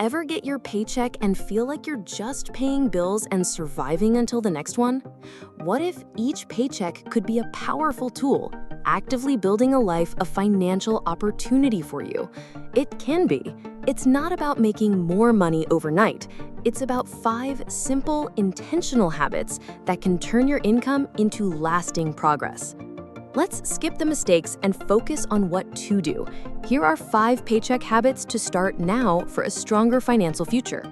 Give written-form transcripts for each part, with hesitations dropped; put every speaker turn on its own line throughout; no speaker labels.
Ever get your paycheck and feel like you're just paying bills and surviving until the next one? What if each paycheck could be a powerful tool, actively building a life of financial opportunity for you? It can be. It's not about making more money overnight. It's about 5 simple, intentional habits that can turn your income into lasting progress. Let's skip the mistakes and focus on what to do. Here are 5 paycheck habits to start now for a stronger financial future.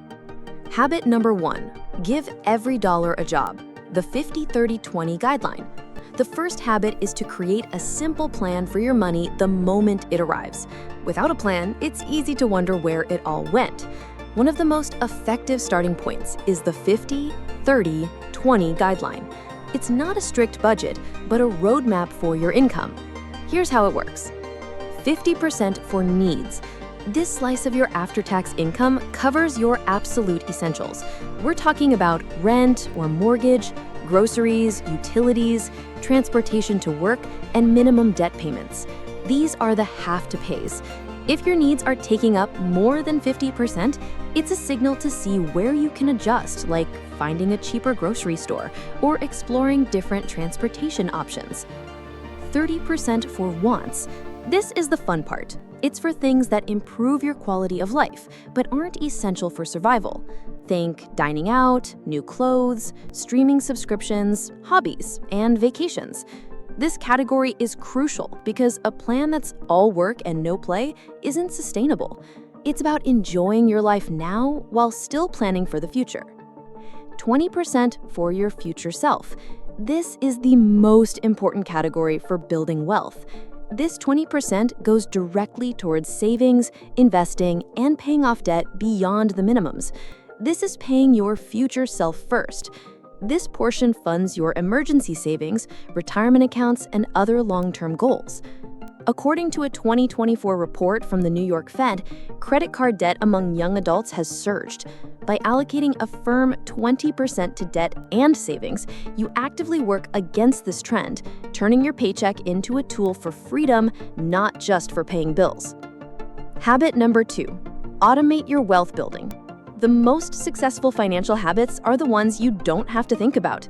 Habit number 1, give every dollar a job. The 50-30-20 guideline. The first habit is to create a simple plan for your money the moment it arrives. Without a plan, it's easy to wonder where it all went. One of the most effective starting points is the 50-30-20 guideline. It's not a strict budget, but a roadmap for your income. Here's how it works. 50% for needs. This slice of your after-tax income covers your absolute essentials. We're talking about rent or mortgage, groceries, utilities, transportation to work, and minimum debt payments. These are the have-to-pays. If your needs are taking up more than 50%, it's a signal to see where you can adjust, like finding a cheaper grocery store or exploring different transportation options. 30% for wants. This is the fun part. It's for things that improve your quality of life, but aren't essential for survival. Think dining out, new clothes, streaming subscriptions, hobbies, and vacations. This category is crucial because a plan that's all work and no play isn't sustainable. It's about enjoying your life now while still planning for the future. 20% for your future self. This is the most important category for building wealth. This 20% goes directly towards savings, investing, and paying off debt beyond the minimums. This is paying your future self first. This portion funds your emergency savings, retirement accounts, and other long-term goals. According to a 2024 report from the New York Fed, credit card debt among young adults has surged. By allocating a firm 20% to debt and savings, you actively work against this trend, turning your paycheck into a tool for freedom, not just for paying bills. Habit number 2, automate your wealth building. The most successful financial habits are the ones you don't have to think about.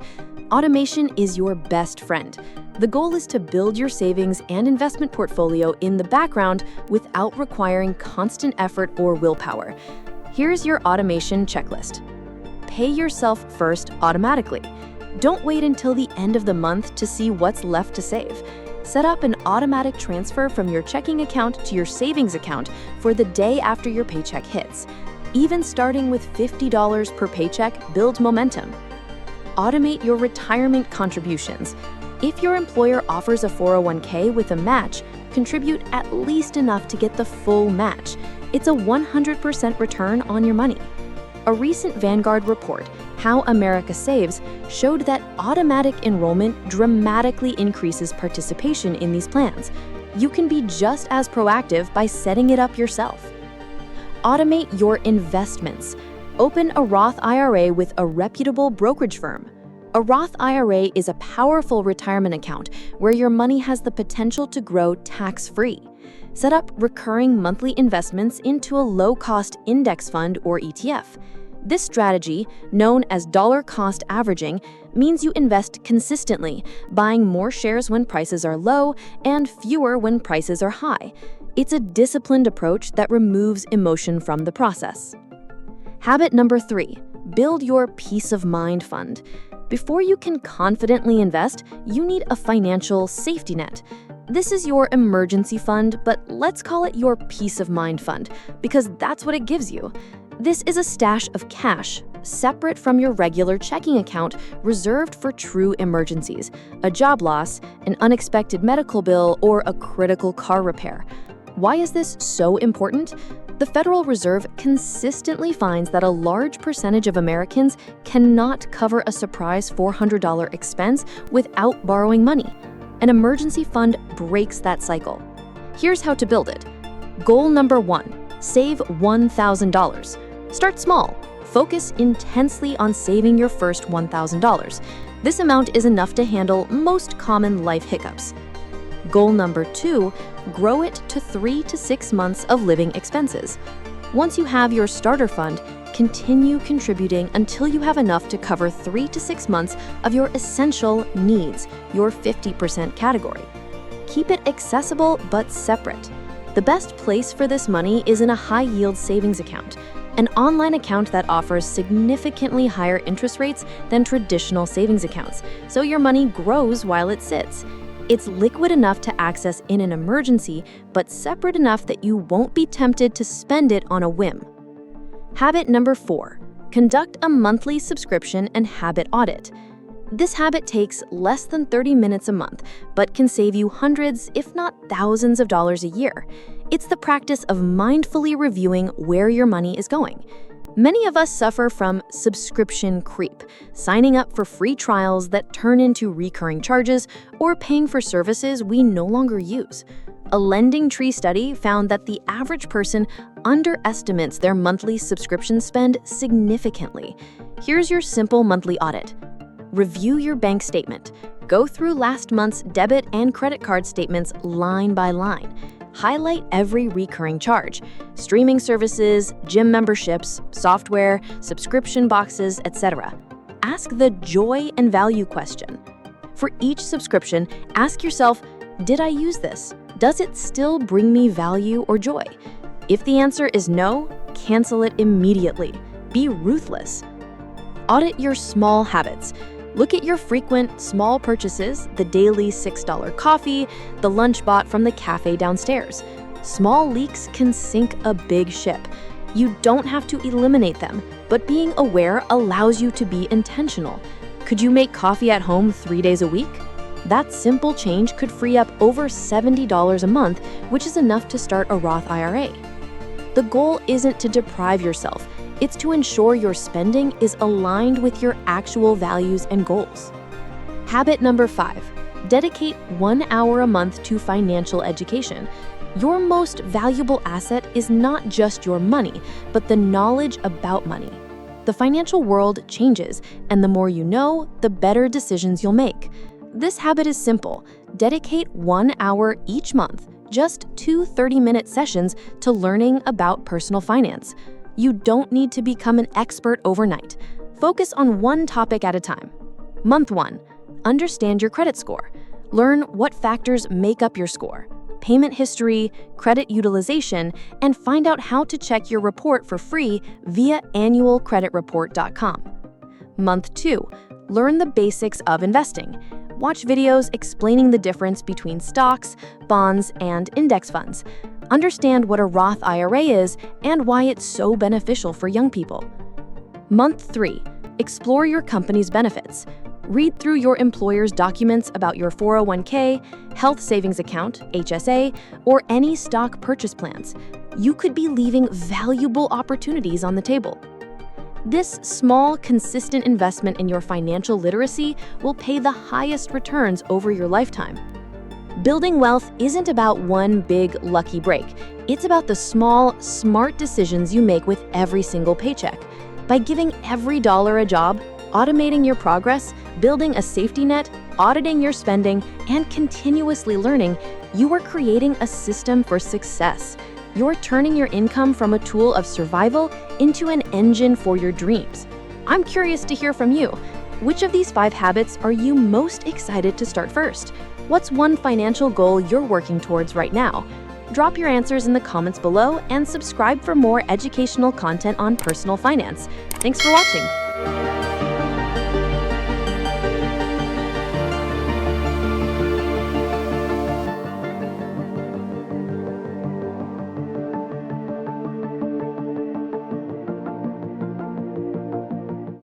Automation is your best friend. The goal is to build your savings and investment portfolio in the background without requiring constant effort or willpower. Here's your automation checklist. Pay yourself first automatically. Don't wait until the end of the month to see what's left to save. Set up an automatic transfer from your checking account to your savings account for the day after your paycheck hits. Even starting with $50 per paycheck builds momentum. Automate your retirement contributions. If your employer offers a 401k with a match, contribute at least enough to get the full match. It's a 100% return on your money. A recent Vanguard report, How America Saves, showed that automatic enrollment dramatically increases participation in these plans. You can be just as proactive by setting it up yourself. Automate your investments. Open a Roth IRA with a reputable brokerage firm. A Roth IRA is a powerful retirement account where your money has the potential to grow tax-free. Set up recurring monthly investments into a low-cost index fund or ETF. This strategy, known as dollar-cost averaging, means you invest consistently, buying more shares when prices are low and fewer when prices are high. It's a disciplined approach that removes emotion from the process. Habit number 3, build your peace of mind fund. Before you can confidently invest, you need a financial safety net. This is your emergency fund, but let's call it your peace of mind fund, because that's what it gives you. This is a stash of cash, separate from your regular checking account, reserved for true emergencies, a job loss, an unexpected medical bill, or a critical car repair. Why is this so important? The Federal Reserve consistently finds that a large percentage of Americans cannot cover a surprise $400 expense without borrowing money. An emergency fund breaks that cycle. Here's how to build it. Goal number 1, save $1,000. Start small. Focus intensely on saving your first $1,000. This amount is enough to handle most common life hiccups. Goal number 2, grow it to 3 to 6 months of living expenses. Once you have your starter fund, continue contributing until you have enough to cover 3 to 6 months of your essential needs, your 50% category. Keep it accessible but separate. The best place for this money is in a high-yield savings account, an online account that offers significantly higher interest rates than traditional savings accounts, so your money grows while it sits. It's liquid enough to access in an emergency, but separate enough that you won't be tempted to spend it on a whim. Habit number 4, conduct a monthly subscription and habit audit. This habit takes less than 30 minutes a month, but can save you hundreds, if not thousands of dollars a year. It's the practice of mindfully reviewing where your money is going. Many of us suffer from subscription creep, signing up for free trials that turn into recurring charges or paying for services we no longer use. A Lending Tree study found that the average person underestimates their monthly subscription spend significantly. Here's your simple monthly audit. Review your bank statement. Go through last month's debit and credit card statements line by line. Highlight every recurring charge: streaming services, gym memberships, software, subscription boxes, etc. Ask the joy and value question. For each subscription, ask yourself, did I use this? Does it still bring me value or joy? If the answer is no, cancel it immediately. Be ruthless. Audit your small habits. Look at your frequent, small purchases, the daily $6 coffee, the lunch bought from the cafe downstairs. Small leaks can sink a big ship. You don't have to eliminate them, but being aware allows you to be intentional. Could you make coffee at home 3 days a week? That simple change could free up over $70 a month, which is enough to start a Roth IRA. The goal isn't to deprive yourself. It's to ensure your spending is aligned with your actual values and goals. Habit number 5, dedicate 1 hour a month to financial education. Your most valuable asset is not just your money, but the knowledge about money. The financial world changes, and the more you know, the better decisions you'll make. This habit is simple. Dedicate 1 hour each month, just 2 30-minute sessions, to learning about personal finance. You don't need to become an expert overnight. Focus on one topic at a time. Month 1, understand your credit score. Learn what factors make up your score, payment history, credit utilization, and find out how to check your report for free via annualcreditreport.com. Month 2, learn the basics of investing. Watch videos explaining the difference between stocks, bonds, and index funds. Understand what a Roth IRA is and why it's so beneficial for young people. Month 3, explore your company's benefits. Read through your employer's documents about your 401k, health savings account, HSA, or any stock purchase plans. You could be leaving valuable opportunities on the table. This small, consistent investment in your financial literacy will pay the highest returns over your lifetime. Building wealth isn't about one big, lucky break. It's about the small, smart decisions you make with every single paycheck. By giving every dollar a job, automating your progress, building a safety net, auditing your spending, and continuously learning, you are creating a system for success. You're turning your income from a tool of survival into an engine for your dreams. I'm curious to hear from you. Which of these 5 habits are you most excited to start first? What's one financial goal you're working towards right now? Drop your answers in the comments below and subscribe for more educational content on personal finance. Thanks for watching.